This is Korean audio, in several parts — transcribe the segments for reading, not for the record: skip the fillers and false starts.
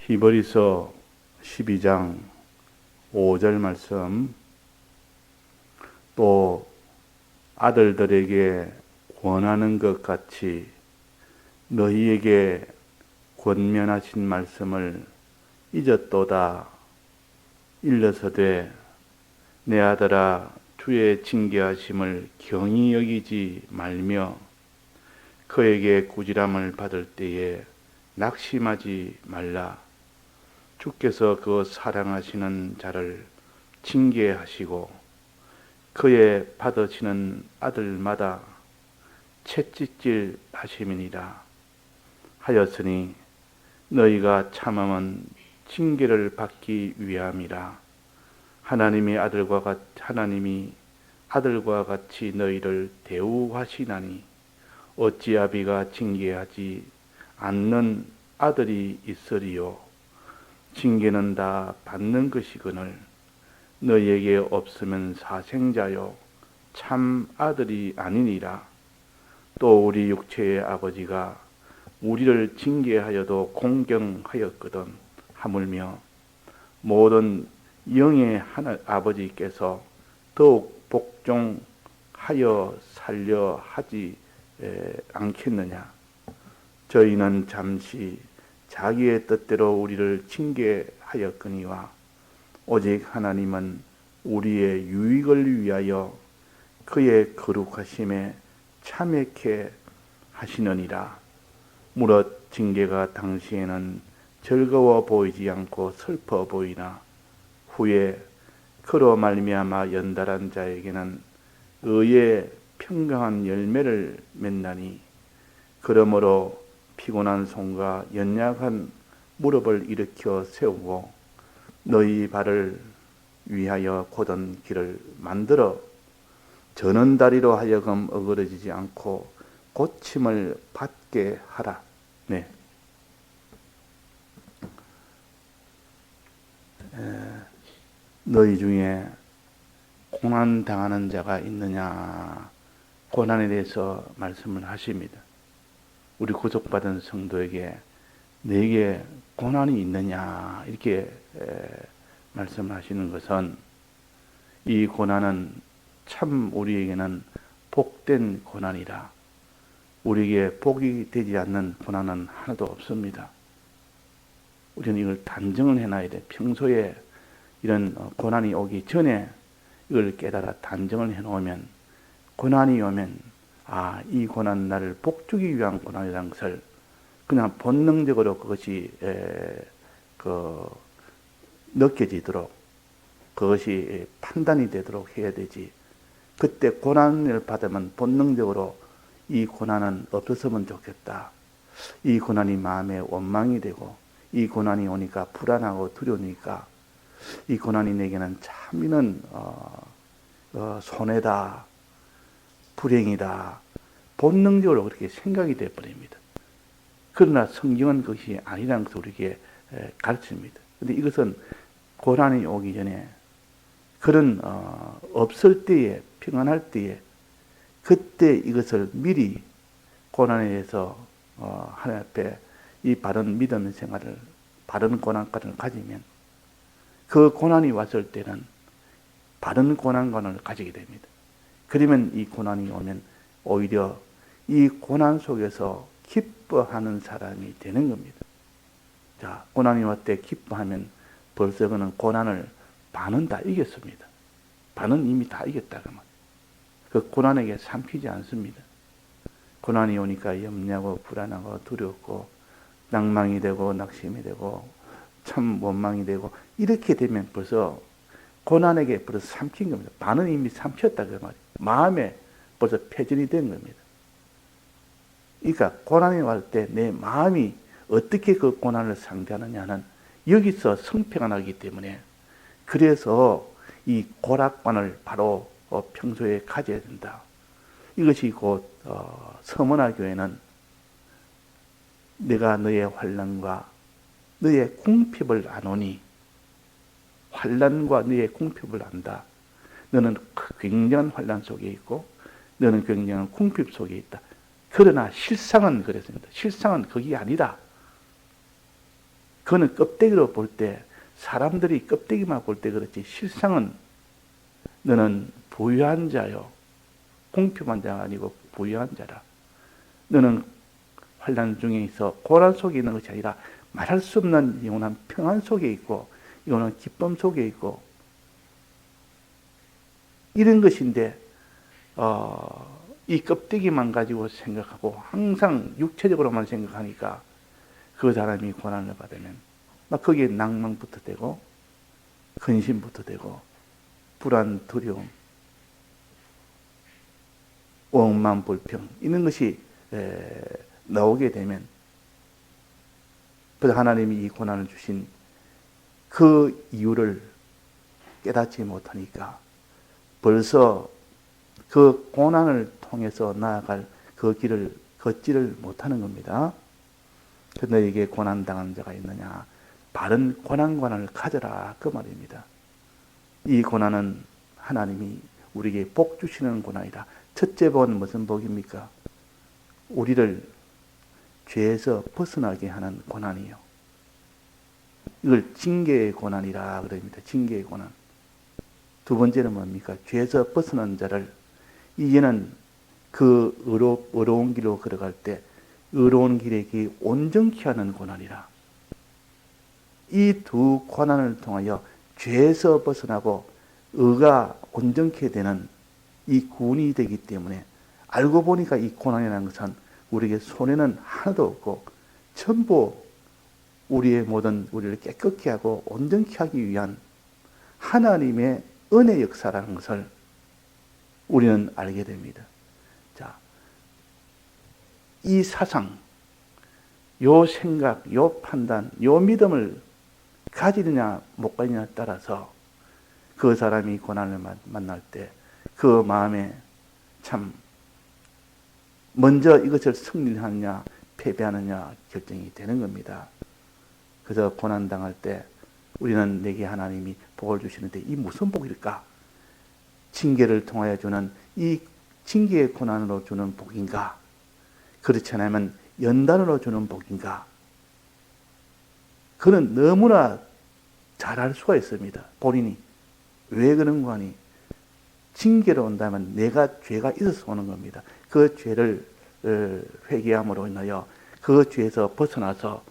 히브리서 12장 5절 말씀, 또 아들들에게 권하는 것 같이 너희에게 권면하신 말씀을 잊었도다. 일러서되 내 아들아, 주의 징계하심을 경히 여기지 말며 그에게 꾸지람을 받을 때에 낙심하지 말라. 주께서 그 사랑하시는 자를 징계하시고 그의 받으시는 아들마다 채찍질 하심이니라. 하였으니 너희가 참음은 징계를 받기 위함이라. 하나님이 아들과 같이 너희를 대우하시나니 어찌 아비가 징계하지 않는 아들이 있으리요. 징계는 다 받는 것이거늘 너희에게 없으면 사생자요 참 아들이 아니니라. 또 우리 육체의 아버지가 우리를 징계하여도 공경하였거든. 하물며 모든 영의 아버지께서 더욱 복종하여 살려 하지 않겠느냐. 저희는 잠시 자기의 뜻대로 우리를 징계하였거니와 오직 하나님은 우리의 유익을 위하여 그의 거룩하심에 참여케 하시느니라. 무릇 징계가 당시에는 즐거워 보이지 않고 슬퍼 보이나 후에 그로 말미암아 연달한 자에게는 의의 평강한 열매를 맺나니 그러므로 피곤한 손과 연약한 무릎을 일으켜 세우고 너희 발을 위하여 곧은 길을 만들어 저는 다리로 하여금 어그러지지 않고 고침을 받게 하라. 네. 너희 중에 고난 당하는 자가 있느냐? 고난에 대해서 말씀을 하십니다. 우리 구속받은 성도에게 내게 고난이 있느냐? 이렇게 말씀하시는 것은 이 고난은 참 우리에게는 복된 고난이라. 우리에게 복이 되지 않는 고난은 하나도 없습니다. 우리는 이걸 단정을 해놔야 돼. 평소에 이런 고난이 오기 전에 이걸 깨달아 단정을 해놓으면 고난이 오면 이 고난 나를 복주기 위한 고난이라는 것을 그냥 본능적으로 그것이 느껴지도록 그것이 판단이 되도록 해야 되지. 그때 고난을 받으면 본능적으로 이 고난은 없었으면 좋겠다. 이 고난이 마음에 원망이 되고 이 고난이 오니까 불안하고 두려우니까 이 고난이 내게는 참이는 손해다, 불행이다. 본능적으로 그렇게 생각이 되어버립니다. 그러나 성경은 그것이 아니라는 것을 우리에게 가르칩니다. 그런데 이것은 고난이 오기 전에 그런 없을 때에 평안할 때에 그때 이것을 미리 고난에 대해서 하나님 앞에 이 바른 믿음 생활을 바른 고난관을 가지면 그 고난이 왔을 때는 바른 고난관을 가지게 됩니다. 그러면 이 고난이 오면 오히려 이 고난 속에서 기뻐하는 사람이 되는 겁니다. 자, 고난이 왔을 때 기뻐하면 벌써 그는 고난을 반은 다 이겼습니다. 반은 이미 다 이겼다 그 말. 그 고난에게 삼키지 않습니다. 고난이 오니까 염려하고 불안하고 두렵고 낭망이 되고 낙심이 되고 참 원망이 되고 이렇게 되면 벌써 고난에게 벌써 삼킨 겁니다. 반은 이미 삼켰다 그 말이에요. 마음에 벌써 패전이 된 겁니다. 그러니까 고난이 올 때 내 마음이 어떻게 그 고난을 상대하느냐는 여기서 성패가 나기 때문에 그래서 이 고락관을 바로 평소에 가져야 된다. 이것이 곧 서문화 교회는 내가 너의 환난과 너의 궁핍을 아노니 환난과 너의 궁핍을 안다. 너는 굉장한 환난 속에 있고 너는 굉장한 궁핍 속에 있다. 그러나 실상은 그랬습니다. 실상은 그게 아니다. 그거는 껍데기로 볼 때, 사람들이 껍데기만 볼 때 그렇지 실상은 너는 부유한 자요. 공평한 자가 아니고 부유한 자라. 너는 환난 중에 있어 고난 속에 있는 것이 아니라 말할 수 없는 영원한 평안 속에 있고 영원한 기쁨 속에 있고 이런 것인데 이 껍데기만 가지고 생각하고 항상 육체적으로만 생각하니까 그 사람이 고난을 받으면 막 거기에 낭망부터 되고 근심부터 되고 불안, 두려움, 원망, 불평 이런 것이 나오게 되면 하나님이 이 고난을 주신 그 이유를 깨닫지 못하니까 벌써 그 고난을 통해서 나아갈 그 길을 걷지를 못하는 겁니다. 너에게 고난당한 자가 있느냐? 바른 고난관을 가져라 그 말입니다. 이 고난은 하나님이 우리에게 복 주시는 고난이다. 첫째 복은 무슨 복입니까? 우리를 죄에서 벗어나게 하는 고난이요. 이걸 징계의 고난이라 그럽니다. 징계의 고난. 두 번째는 뭡니까? 죄에서 벗어난 자를 이제는 그 의로운 길로 걸어갈 때 의로운 길에 온전케 하는 고난이라. 이 두 고난을 통하여 죄에서 벗어나고 의가 온전케 되는 이 구원이 되기 때문에 알고 보니까 이 고난이라는 것은 우리에게 손해는 하나도 없고 전부 우리의 모든 우리를 깨끗게 하고 온전케 하기 위한 하나님의 은혜 역사라는 것을 우리는 알게 됩니다. 자, 이 사상, 요 생각, 요 판단, 요 믿음을 가지느냐 못 가지느냐에 따라서 그 사람이 고난을 만날 때 그 마음에 참 먼저 이것을 승리하느냐 패배하느냐 결정이 되는 겁니다. 그래서 고난당할 때 우리는 내게 하나님이 복을 주시는데 이 무슨 복일까? 징계를 통하여 주는 이 징계의 고난으로 주는 복인가? 그렇지 않으면 연단으로 주는 복인가? 그는 너무나 잘 알 수가 있습니다. 본인이. 왜 그런 거 아니? 징계로 온다면 내가 죄가 있어서 오는 겁니다. 그 죄를 회개함으로 인하여 그 죄에서 벗어나서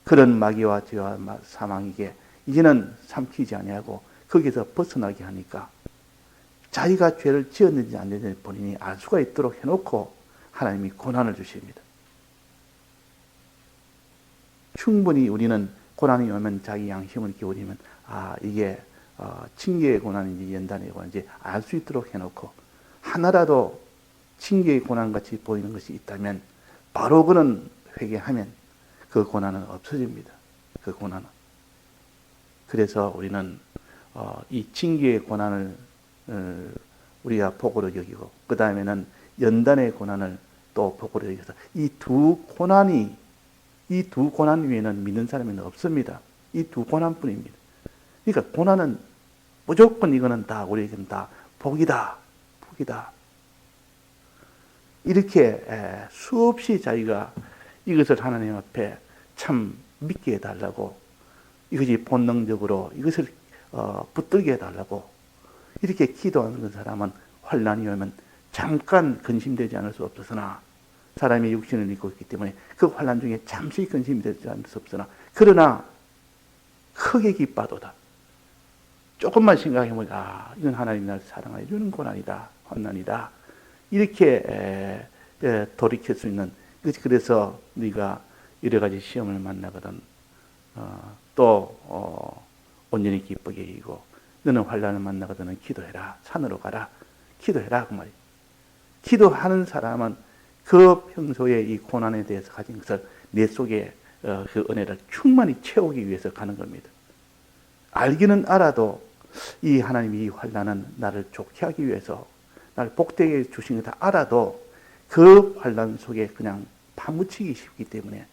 그런 마귀와 죄와 사망에게 이제는 삼키지 아니하고 거기서 벗어나게 하니까 자기가 죄를 지었는지 안 지었는지 본인이 알 수가 있도록 해놓고 하나님이 고난을 주십니다. 충분히 우리는 고난이 오면 자기 양심을 기울이면 이게 징계의 고난인지 연단의 고난인지 알 수 있도록 해놓고 하나라도 징계의 고난같이 보이는 것이 있다면 바로 그는 회개하면 그 고난은 없어집니다. 그 고난은. 그래서 우리는 이 징계의 고난을 우리가 복으로 여기고 그 다음에는 연단의 고난을 또 복으로 여기서 이 두 고난 위에는 믿는 사람은 없습니다. 이 두 고난뿐입니다. 그러니까 고난은 무조건 이거는 다 우리에게는 다 복이다. 복이다. 이렇게 수없이 자기가 이것을 하나님 앞에 참 믿게 해달라고 이것이 본능적으로 이것을 붙들게 해달라고 이렇게 기도하는 그 사람은 환난이 오면 잠깐 근심되지 않을 수 없으나 사람이 육신을 입고 있기 때문에 그 환난 중에 잠시 근심이 되지 않을 수 없으나 그러나 크게 기뻐하도다. 조금만 생각해보니까 이건 하나님이 나를 사랑해 주는 고난이다. 환난이다. 이렇게 돌이킬 수 있는 그래서 네가 여러 가지 시험을 만나거든 또 온전히 기쁘게 이기고 너는 환난을 만나거든 기도해라. 산으로 가라. 기도해라. 그 말이야. 기도하는 사람은 그 평소에 이 고난에 대해서 가진 것을 내 속에 그 은혜를 충만히 채우기 위해서 가는 겁니다. 알기는 알아도 이 하나님이 이 환난은 나를 좋게 하기 위해서 나를 복되게 주신 거 다 알아도 그 환난 속에 그냥 파묻히기 쉽기 때문에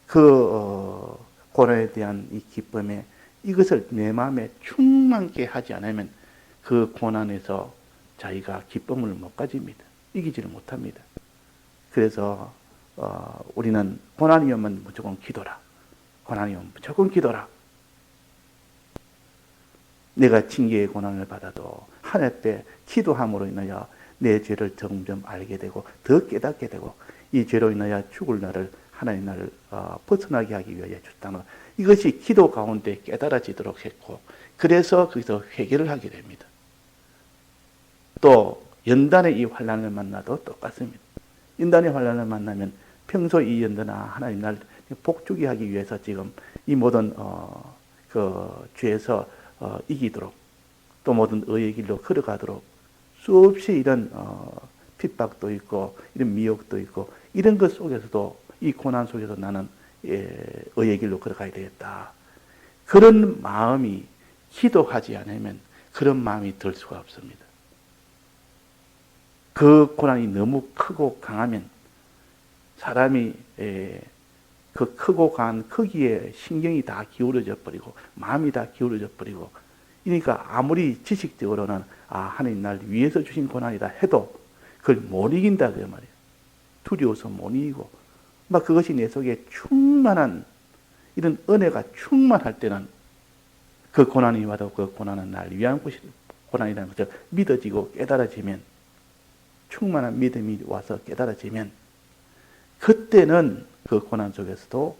그 고난에 대한 이 기쁨에 이것을 내 마음에 충만케 하지 않으면 그 고난에서 자기가 기쁨을 못 가집니다. 이기지를 못합니다. 그래서 우리는 고난이 오면 무조건 기도라. 고난이 오면 무조건 기도라. 내가 징계의 고난을 받아도 하나님 앞에 기도함으로 인하여 내 죄를 점점 알게 되고 더 깨닫게 되고 이 죄로 인하여 죽을 나를 하나님 나를 벗어나게 하기 위하여 주셨다는 이것이 기도 가운데 깨달아지도록 했고 그래서 거기서 회개를 하게 됩니다. 또 연단의 이 환난을 만나도 똑같습니다. 연단의 환난을 만나면 평소 이 연단아 하나님 날 복주게 하기 위해서 지금 이 모든 그 죄에서 이기도록 또 모든 의의 길로 걸어가도록 수없이 이런 핍박도 있고 이런 미혹도 있고 이런 것 속에서도 이 고난 속에서 나는 의의 길로 걸어가야 되겠다. 그런 마음이 기도하지 않으면 그런 마음이 들 수가 없습니다. 그 고난이 너무 크고 강하면 사람이 그 크고 강한 크기에 신경이 다 기울어져 버리고 마음이 다 기울어져 버리고 그러니까 아무리 지식적으로는 하나님 날 위에서 주신 고난이다 해도 그걸 못 이긴다 그 말이에요. 두려워서 못 이기고 막 그것이 내 속에 충만한 이런 은혜가 충만할 때는 그 고난이 와도 그 고난은 날 위한 고난이라는 것을 믿어지고 깨달아지면 충만한 믿음이 와서 깨달아지면 그때는 그 고난 속에서도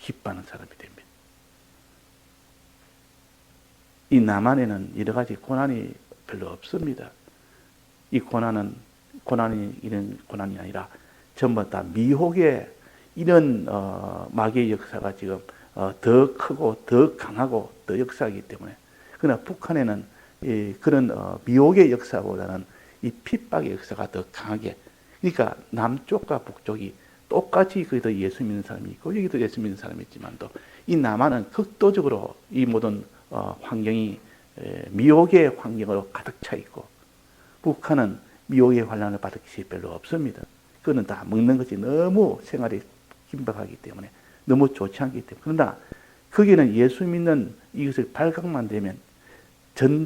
기뻐하는 사람이 됩니다. 이 남한에는 여러 가지 고난이 별로 없습니다. 이 고난이 이런 고난이 아니라 전부 다 미혹의 이런 마귀의 역사가 지금 더 크고 더 강하고 더 역사하기 때문에 그러나 북한에는 그런 미혹의 역사보다는 이 핍박의 역사가 더 강하게 그러니까 남쪽과 북쪽이 똑같이 거기도 예수 믿는 사람이 있고 여기도 예수 믿는 사람이 있지만도 이 남한은 극도적으로 이 모든 환경이 미혹의 환경으로 가득 차 있고 북한은 미혹의 환난을 받을 것이 별로 없습니다. 그거는 다 먹는 것이 너무 생활이 긴박하기 때문에 너무 좋지 않기 때문에 그러나 거기는 예수 믿는 이것을 발각만 되면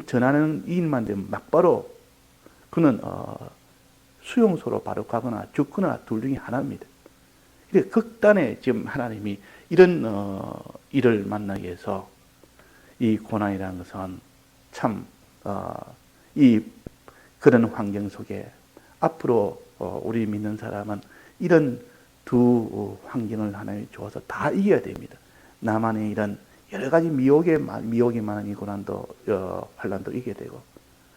전하는 일만 되면 막바로 그는 수용소로 바로 가거나 죽거나 둘 중에 하나입니다. 그래서 극단에 지금 하나님이 이런 일을 만나게 해서 이 고난이라는 것은 참 이 그런 환경 속에 앞으로 우리 믿는 사람은 이런 두 환경을 하나님이 주어서 다 이겨야 됩니다. 남한의 이런 여러 가지 미혹이 많은 이 고난도 환난도 이겨야 되고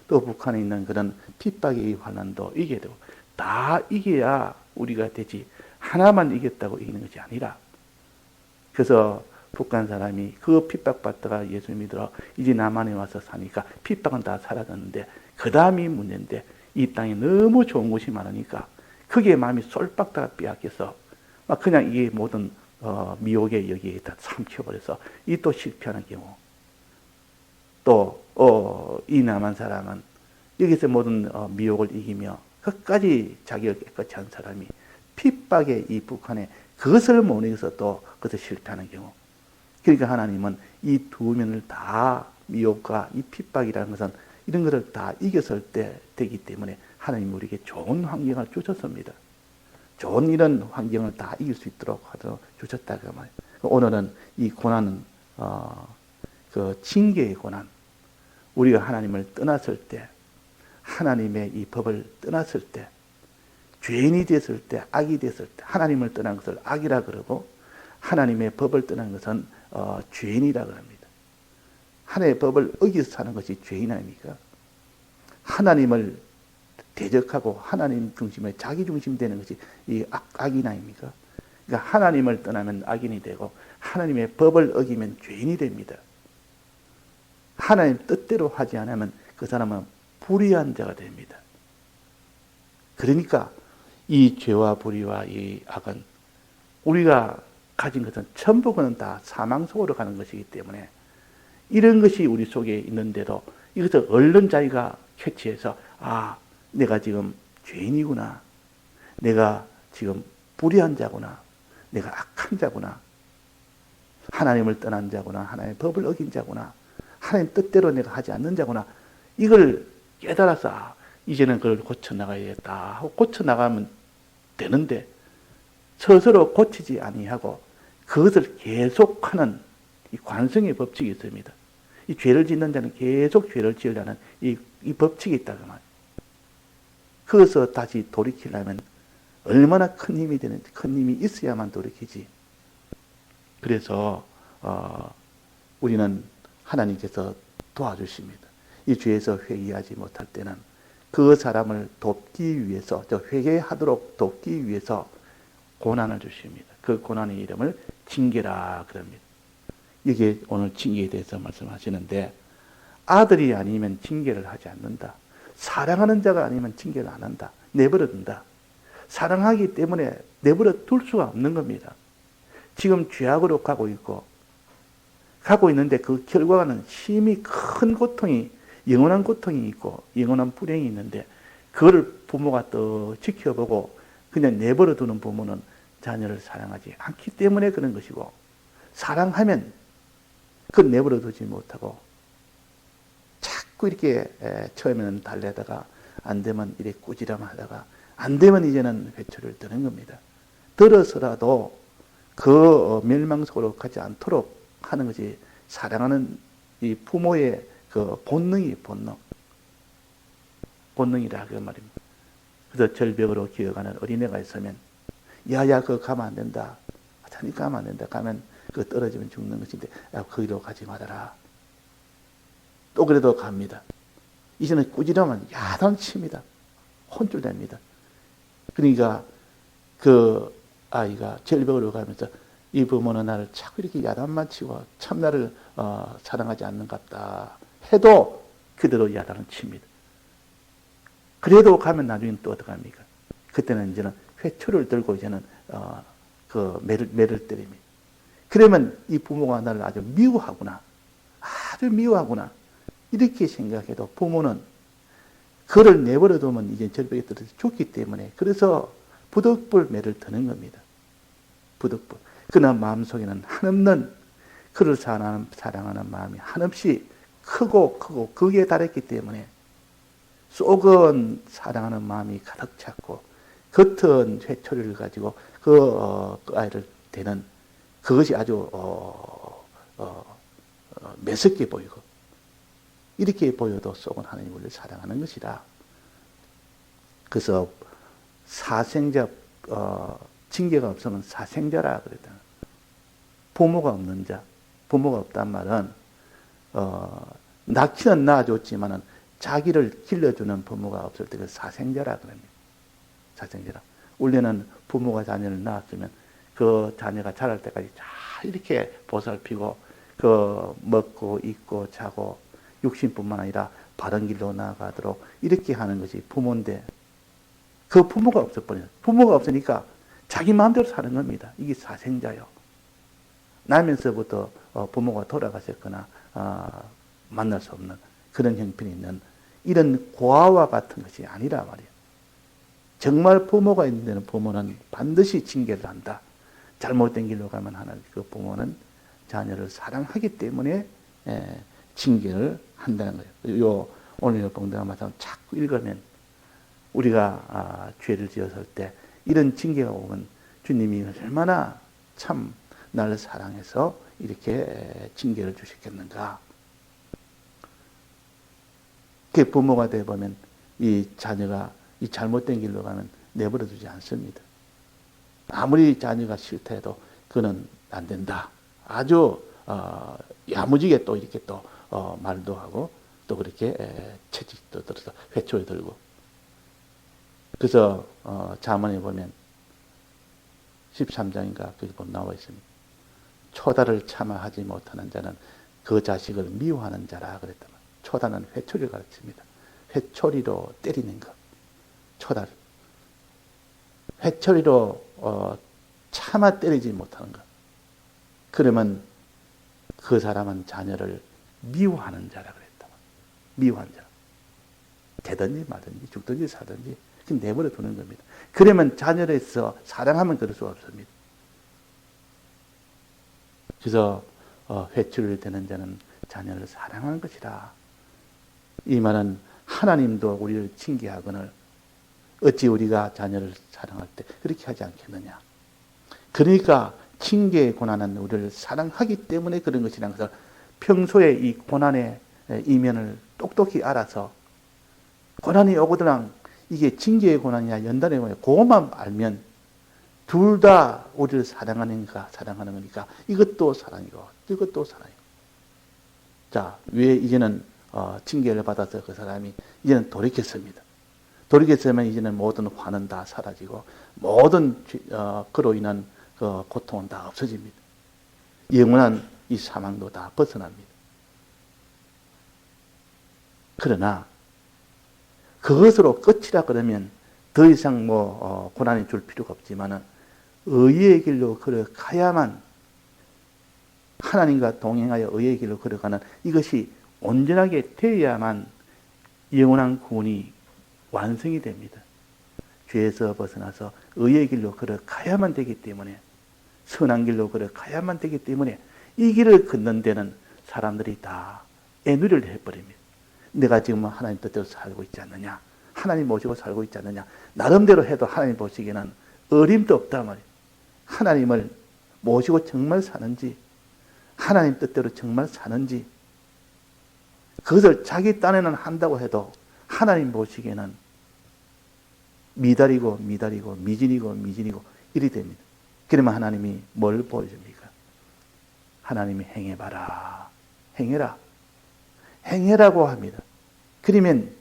또 북한에 있는 그런 핍박의 환난도 이겨야 되고 다 이겨야 우리가 되지 하나만 이겼다고 이기는 것이 아니라 그래서 북한 사람이 그 핍박받다가 예수 믿으러 이제 남한에 와서 사니까 핍박은 다 사라졌는데 그 다음이 문제인데 이 땅에 너무 좋은 곳이 많으니까 그게 마음이 쏠박다가 빼앗겨서 막 그냥 이게 모든 미혹에 여기에 다 삼켜버려서 이 또 실패하는 경우 또 이 남한 사람은 여기서 모든 미혹을 이기며 끝까지 자기를 깨끗이 한 사람이 핍박의 이 북한에 그것을 못 이겨서 또 그것을 실패하는 경우 그러니까 하나님은 이 두 면을 다 미혹과 이 핍박이라는 것은 이런 것을 다 이겼을 때 되기 때문에 하나님이 우리에게 좋은 환경을 주셨습니다. 좋은 이런 환경을 다 이길 수 있도록 주셨다 그 말이에요. 오늘은 이 고난은 그 징계의 고난 우리가 하나님을 떠났을 때 하나님의 이 법을 떠났을 때 죄인이 됐을 때 악이 됐을 때 하나님을 떠난 것을 악이라 그러고 하나님의 법을 떠난 것은 죄인이라 그럽니다. 하나님의 법을 어기서 사는 것이 죄인 아닙니까? 하나님을 대적하고 하나님 중심에 자기 중심 되는 것이 이 악인 아닙니까? 그러니까 하나님을 떠나면 악인이 되고 하나님의 법을 어기면 죄인이 됩니다. 하나님 뜻대로 하지 않으면 그 사람은 불의한 자가 됩니다. 그러니까 이 죄와 불의와 이 악은 우리가 가진 것은 전부 그는 다 사망 속으로 가는 것이기 때문에 이런 것이 우리 속에 있는데도 이것을 얼른 자기가 캐치해서 내가 지금 죄인이구나. 내가 지금 불의한 자구나. 내가 악한 자구나. 하나님을 떠난 자구나. 하나님의 법을 어긴 자구나. 하나님 뜻대로 내가 하지 않는 자구나. 이걸 깨달아서 이제는 그걸 고쳐나가야겠다 하고 고쳐나가면 되는데 스스로 고치지 아니하고 그것을 계속하는 이 관성의 법칙이 있습니다. 이 죄를 짓는 자는 계속 죄를 지으려는 이 법칙이 있다고 말이에요. 그것을 다시 돌이키려면 얼마나 큰 힘이 되는지, 큰 힘이 있어야만 돌이키지. 그래서 우리는 하나님께서 도와주십니다. 이 죄에서 회개하지 못할 때는 그 사람을 돕기 위해서, 회개하도록 돕기 위해서 고난을 주십니다. 그 고난의 이름을 징계라 그럽니다. 이게 오늘 징계에 대해서 말씀하시는데, 아들이 아니면 징계를 하지 않는다. 사랑하는 자가 아니면 징계를 안 한다. 내버려 둔다. 사랑하기 때문에 내버려 둘 수가 없는 겁니다. 지금 죄악으로 가고 있는데 그 결과는 심히 큰 고통이, 영원한 고통이 있고 영원한 불행이 있는데, 그거를 부모가 또 지켜보고 그냥 내버려 두는 부모는 자녀를 사랑하지 않기 때문에 그런 것이고, 사랑하면 그걸 내버려 두지 못하고 자꾸 이렇게 처음에는 달래다가 안 되면 이렇게 꾸지람하다가 안 되면 이제는 회초리를 드는 겁니다. 들어서라도 그 멸망 속으로 가지 않도록 하는 것이 사랑하는 이 부모의 그 본능이라 그 말입니다. 그래서 절벽으로 기어가는 어린애가 있으면 야야 그거 가면 안 된다. 자니 가면 안 된다. 가면 그 떨어지면 죽는 것인데 야 거기로 가지 말아라. 또 그래도 갑니다. 이제는 꾸지람은 야단칩니다. 혼쭐냅니다. 그러니까 그 아이가 절벽으로 가면서 이 부모는 나를 자꾸 이렇게 야단만 치고 참 나를 사랑하지 않는갑다 해도 그대로 야단을 칩니다. 그래도 가면 나중에는 또 어떡합니까? 그때는 이제는 회초리를 들고 이제는 그 매를 때립니다. 그러면 이 부모가 나를 아주 미워하구나. 이렇게 생각해도 부모는 그를 내버려 두면 이제 절벽에 떨어져 죽기 때문에, 그래서 부득불 매를 드는 겁니다. 부득불. 그러나 마음속에는 한없는 그를 사랑하는 마음이 한없이 크고 거기에 달했기 때문에 속은 사랑하는 마음이 가득 찼고 겉은 회초리를 가지고 그 아이를 대는 그것이 아주 매섭게 보이고, 이렇게 보여도 속은 하나님 우리를 사랑하는 것이다. 그래서 사생자, 징계가 없으면 사생자라 그랬다. 부모가 없는 자, 부모가 없단 말은 낳기는 낳아줬지만은 자기를 길러주는 부모가 없을 때 그 사생자라 그럽니다. 사생자라. 원래는 부모가 자녀를 낳았으면 그 자녀가 자랄 때까지 잘 이렇게 보살피고 그 먹고 입고 자고 육신뿐만 아니라 바른 길로 나아가도록 이렇게 하는 것이 부모인데, 그 부모가 없어버려요. 부모가 없으니까 자기 마음대로 사는 겁니다. 이게 사생자요. 나면서부터 부모가 돌아가셨거나 만날 수 없는 그런 형편이 있는 이런 고아와 같은 것이 아니라 말이에요. 정말 부모가 있는 데는 부모는 반드시 징계를 한다. 잘못된 길로 가면 하는 그 부모는 자녀를 사랑하기 때문에 징계를 한다는 거예요. 오늘 본문과 마찬가지로 자꾸 읽으면 우리가 죄를 지었을 때 이런 징계가 오면 주님이 얼마나 참 나를 사랑해서 이렇게 징계를 주셨겠는가. 그 부모가 되어보면 이 자녀가 이 잘못된 길로 가면 내버려 두지 않습니다. 아무리 자녀가 싫다 해도 그는 안 된다. 아주 야무지게 또 이렇게 또 말도 하고 또 그렇게 채찍도 들어서 회초리 들고. 그래서 잠언에 보면 13장인가 거기 보면 나와 있습니다. 초다를 참아 하지 못하는 자는 그 자식을 미워하는 자라 그랬다면, 초다는 회초리를 가르칩니다. 회초리로 때리는 것. 초다를. 회초리로 참아 때리지 못하는 것. 그러면 그 사람은 자녀를 미워하는 자라 그랬다. 미워하는 자. 되든지 마든지 죽든지 사든지 그냥 내버려 두는 겁니다. 그러면 자녀로서 사랑하면 그럴 수 없습니다. 그래서 회초리를 대는 자는 자녀를 사랑하는 것이라. 이 말은 하나님도 우리를 징계하거늘 어찌 우리가 자녀를 사랑할 때 그렇게 하지 않겠느냐. 그러니까 징계의 고난은 우리를 사랑하기 때문에 그런 것이라는 것을 평소에 이 고난의 이면을 똑똑히 알아서 고난이 오거든 이게 징계의 고난이냐 연단의 고난이냐 그것만 알면 둘 다 우리를 사랑하는 거니까 이것도 사랑이고 이것도 사랑이고. 자, 왜 이제는 징계를 받아서 그 사람이 이제는 돌이켰습니다. 돌이켰으면 이제는 모든 화는 다 사라지고 모든 그로 인한 그 고통은 다 없어집니다. 영원한 이 사망도 다 벗어납니다. 그러나 그것으로 끝이라 그러면 더 이상 고난이 줄 필요가 없지만은 의의 길로 걸어가야만 하나님과 동행하여 의의 길로 걸어가는 이것이 온전하게 되어야만 영원한 구원이 완성이 됩니다. 죄에서 벗어나서 의의 길로 걸어가야만 되기 때문에 선한 길로 걸어가야만 되기 때문에 이 길을 걷는 데는 사람들이 다 애누리를 해버립니다. 내가 지금 하나님 뜻대로 살고 있지 않느냐, 하나님 모시고 살고 있지 않느냐, 나름대로 해도 하나님 보시기에는 어림도 없단 말이에요. 하나님을 모시고 정말 사는지, 하나님 뜻대로 정말 사는지, 그것을 자기 딴에는 한다고 해도 하나님 보시기에는 미달이고 미진이고 이리 됩니다. 그러면 하나님이 뭘 보여줍니까? 하나님이 행해봐라, 행해라, 행해라고 합니다. 그러면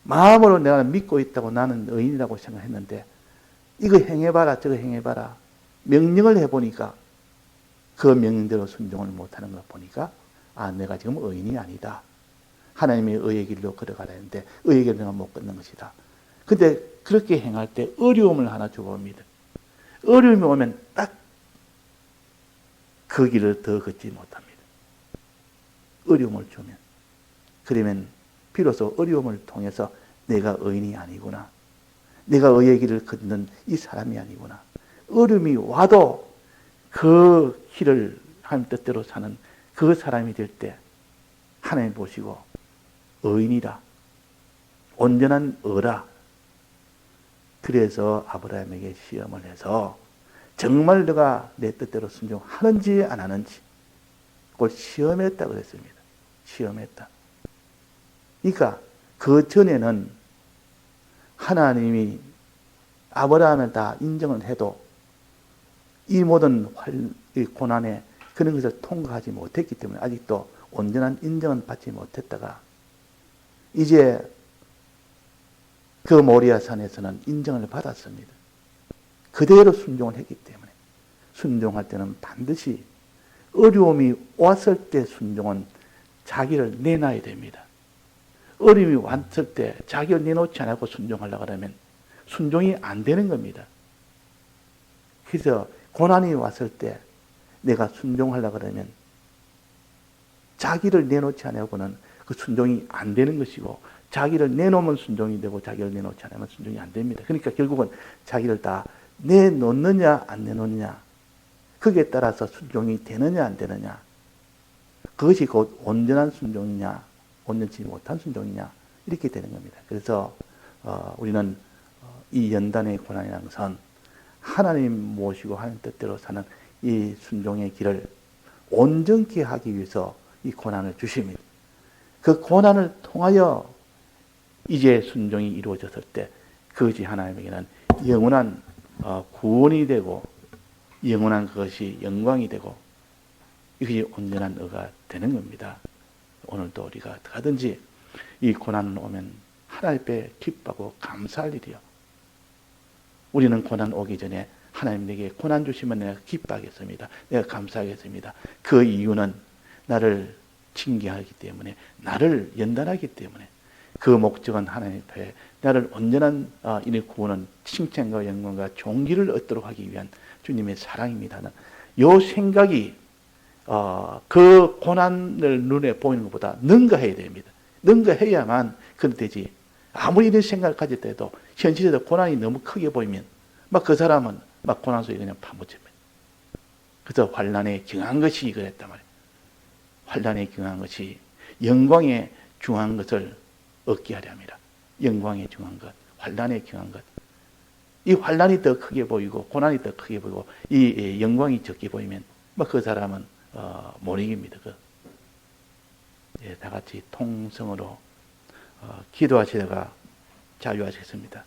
마음으로 내가 믿고 있다고 나는 의인이라고 생각했는데 이거 행해봐라 저거 행해봐라 명령을 해보니까 그 명령대로 순종을 못하는 걸 보니까 내가 지금 의인이 아니다. 하나님의 의의 길로 걸어가라 했는데 의의 길로 내가 못 걷는 것이다. 근데 그렇게 행할 때 어려움을 하나 주봅니다. 어려움이 오면 딱 그 길을 더 걷지 못합니다. 어려움을 주면. 그러면 비로소 어려움을 통해서 내가 의인이 아니구나. 내가 의의 길을 걷는 이 사람이 아니구나. 어려움이 와도 그 길을 하나님 뜻대로 사는 그 사람이 될 때 하나님 보시고 의인이라, 온전한 의라. 그래서 아브라함에게 시험을 해서 정말 너가 내 뜻대로 순종하는지 안 하는지 그걸 시험했다 그랬습니다. 시험했다. 그러니까 그 전에는 하나님이 아브라함을 다 인정을 해도 이 모든 고난에 그런 것을 통과하지 못했기 때문에 아직도 온전한 인정은 받지 못했다가 이제 그 모리아 산에서는 인정을 받았습니다. 그대로 순종을 했기 때문에 순종할 때는 반드시 어려움이 왔을 때 순종은 자기를 내놔야 됩니다. 어려움이 왔을 때 자기를 내놓지 않고 순종하려고 하면 순종이 안 되는 겁니다. 그래서 고난이 왔을 때 내가 순종하려고 하면 자기를 내놓지 않고는 그 순종이 안 되는 것이고 자기를 내놓으면 순종이 되고 자기를 내놓지 않으면 순종이 안 됩니다. 그러니까 결국은 자기를 다 내놓느냐 안 내놓느냐 거기에 따라서 순종이 되느냐 안 되느냐 그것이 곧 온전한 순종이냐 온전치 못한 순종이냐 이렇게 되는 겁니다. 그래서 우리는 이 연단의 고난이라는 것은 하나님 모시고 하나님 뜻대로 사는 이 순종의 길을 온전케 하기 위해서 이 고난을 주십니다. 그 고난을 통하여 이제 순종이 이루어졌을 때 그것이 하나님에게는 영원한 구원이 되고 영원한 그것이 영광이 되고 이것이 온전한 의가 되는 겁니다. 오늘도 우리가 어떻게든지 이 고난을 오면 하나님 앞에 기뻐하고 감사할 일이요. 우리는 고난 오기 전에 하나님 내게 고난 주시면 내가 기뻐하겠습니다. 내가 감사하겠습니다. 그 이유는 나를 징계하기 때문에 나를 연단하기 때문에 그 목적은 하나님 앞에 나를 온전한 이의 구원은 칭찬과 영광과 존귀를 얻도록 하기 위한 주님의 사랑입니다. 이 생각이 그 고난을 눈에 보이는 것보다 능가해야 됩니다. 능가해야만 그렇게 되지. 아무리 이런 생각을 가질 때도 현실에서 고난이 너무 크게 보이면 막 그 사람은 막 고난 속에 그냥 파묻힙니다. 그래서 환난에 경한 것이 그랬단 말이에요. 환난에 경한 것이 영광에 중한 것을 얻게 하려 합니다. 영광에 중한 것, 환난에 경한 것. 이 환란이 더 크게 보이고 고난이 더 크게 보이고 이 영광이 적게 보이면 뭐 그 사람은 못 이깁니다. 다 같이 통성으로 기도하시다가 자유하시겠습니다.